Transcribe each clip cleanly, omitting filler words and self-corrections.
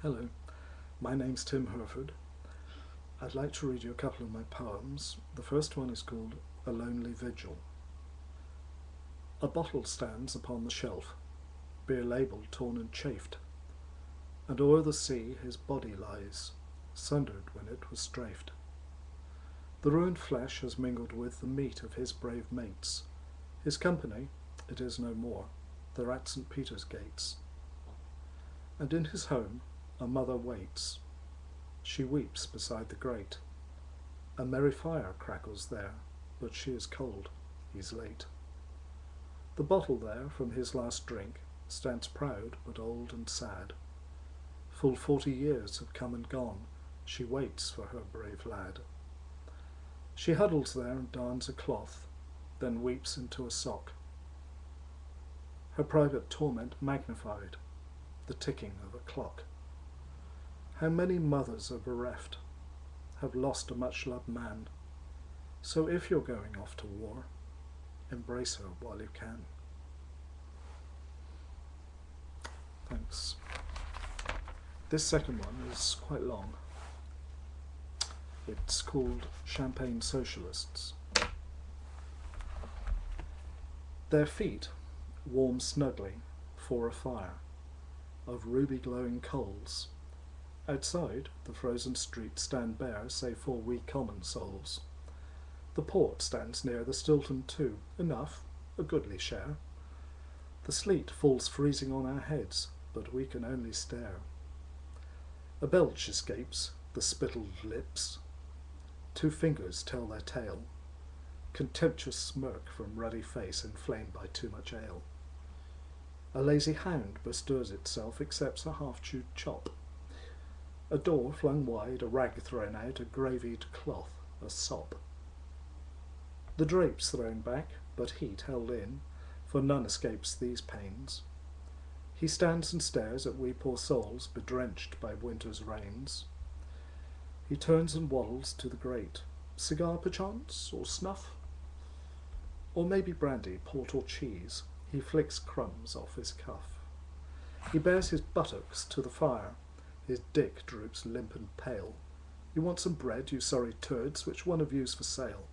Hello, my name's Tim Hurford. I'd like to read you a couple of my poems. The first one is called A Lonely Vigil. A bottle stands upon the shelf, beer label torn and chafed, and o'er the sea his body lies, sundered when it was strafed. The ruined flesh has mingled with the meat of his brave mates. His company, it is no more, they're at St. Peter's gates. And in his home a mother waits. She weeps beside the grate. A merry fire crackles there, but she is cold, he's late. The bottle there from his last drink stands proud but old and sad. Full 40 years have come and gone, she waits for her brave lad. She huddles there and darns a cloth, then weeps into a sock. Her private torment magnified, the ticking of a clock. How many mothers are bereft, have lost a much-loved man. So if you're going off to war, embrace her while you can. Thanks. This second one is quite long. It's called Champagne Socialists. Their feet warm snugly for a fire of ruby-glowing coals. Outside, the frozen streets stand bare, save for we common souls. The port stands near the Stilton too, enough, a goodly share. The sleet falls freezing on our heads, but we can only stare. A belch escapes the spittled lips. 2 fingers tell their tale. Contemptuous smirk from ruddy face inflamed by too much ale. A lazy hound bestirs itself, accepts a half-chewed chop. A door flung wide, a rag thrown out, a gravied cloth, a sop. The drapes thrown back, but heat held in, for none escapes these pains. He stands and stares at we poor souls, bedrenched by winter's rains. He turns and waddles to the grate. Cigar perchance, or snuff? Or maybe brandy, port or cheese. He flicks crumbs off his cuff. He bears his buttocks to the fire. His dick droops limp and pale. You want some bread, you sorry turds, which one of you's for sale?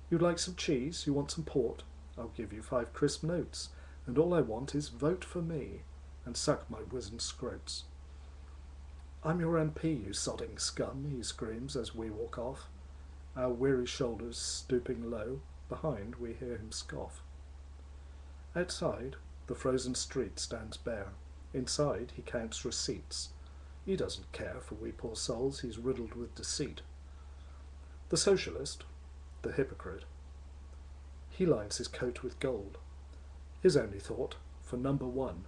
You'd like some cheese, you want some port? I'll give you 5 crisp notes, and all I want is vote for me, and suck my wizened scrotes. I'm your MP, you sodding scum, he screams as we walk off, our weary shoulders stooping low. Behind we hear him scoff. Outside, the frozen street stands bare. Inside, he counts receipts. He doesn't care for we poor souls, he's riddled with deceit. The socialist, the hypocrite, he lines his coat with gold. His only thought, for number 1,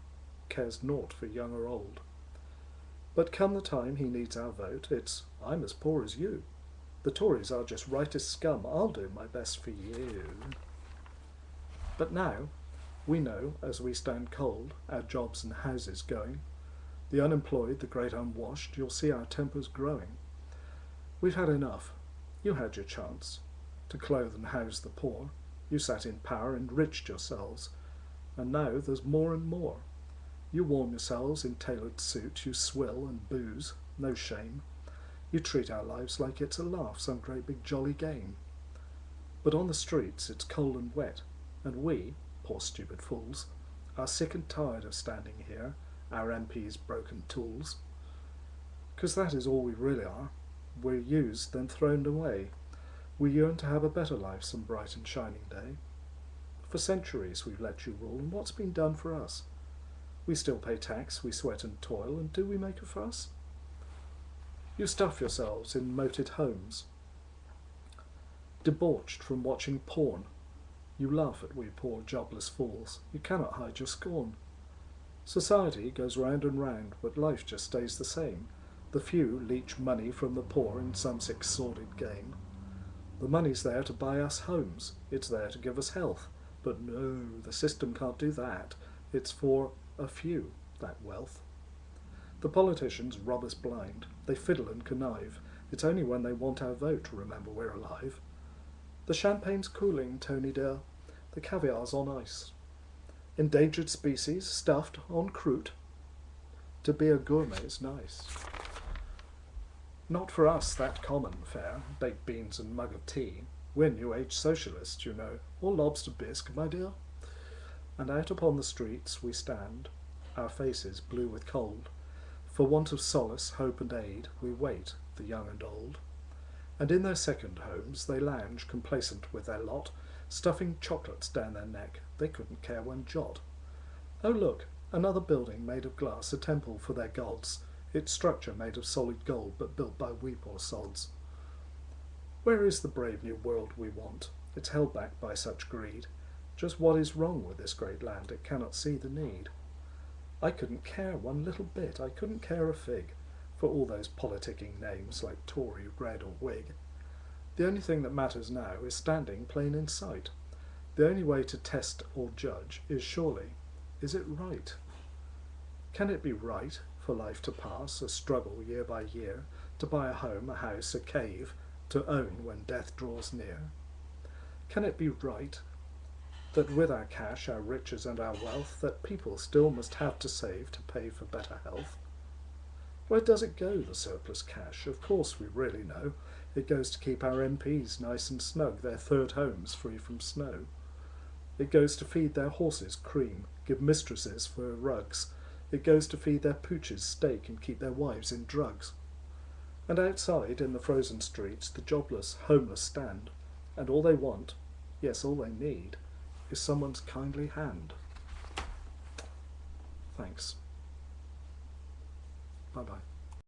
cares naught for young or old. But come the time he needs our vote, it's, I'm as poor as you. The Tories are just rightist scum, I'll do my best for you. But now, we know, as we stand cold, our jobs and houses going, the unemployed, the great unwashed, you'll see our tempers growing. We've had enough. You had your chance to clothe and house the poor. You sat in power, enriched yourselves, and now there's more and more. You warm yourselves in tailored suit, you swill and booze, no shame. You treat our lives like it's a laugh, some great big jolly game. But on the streets it's cold and wet, and we, poor stupid fools, are sick and tired of standing here, our MPs' broken tools. 'Cause that is all we really are. We're used, then thrown away. We yearn to have a better life some bright and shining day. For centuries we've let you rule, and what's been done for us? We still pay tax, we sweat and toil, and do we make a fuss? You stuff yourselves in moated homes, debauched from watching porn. You laugh at we poor jobless fools, you cannot hide your scorn. Society goes round and round, but life just stays the same. The few leech money from the poor in some sick sordid game. The money's there to buy us homes, it's there to give us health, but no, the system can't do that. It's for a few, that wealth. The politicians rob us blind, they fiddle and connive. It's only when they want our vote to remember we're alive. The champagne's cooling, Tony dear, the caviar's on ice. Endangered species stuffed en croûte. To be a gourmet's nice. Not for us that common fare, baked beans and mug of tea. We're New Age socialists, you know, or lobster bisque, my dear. And out upon the streets we stand, our faces blue with cold. For want of solace, hope and aid, we wait, the young and old. And in their second homes they lounge, complacent with their lot, stuffing chocolates down their neck, they couldn't care one jot. Oh look, another building made of glass, a temple for their gods, its structure made of solid gold, but built by weep or sods. Where is the brave new world we want? It's held back by such greed. Just what is wrong with this great land? It cannot see the need. I couldn't care one little bit, I couldn't care a fig, for all those politicking names like Tory, Red or Whig. The only thing that matters now is standing plain in sight. The only way to test or judge is surely, is it right? Can it be right for life to pass, a struggle year by year, to buy a home, a house, a cave, to own when death draws near? Can it be right that with our cash, our riches and our wealth, that people still must have to save to pay for better health? Where does it go, the surplus cash? Of course we really know. It goes to keep our MPs nice and snug, their third homes free from snow. It goes to feed their horses cream, give mistresses fur rugs. It goes to feed their pooches steak and keep their wives in drugs. And outside, in the frozen streets, the jobless, homeless stand, and all they want, yes, all they need, is someone's kindly hand. Thanks. Bye-bye.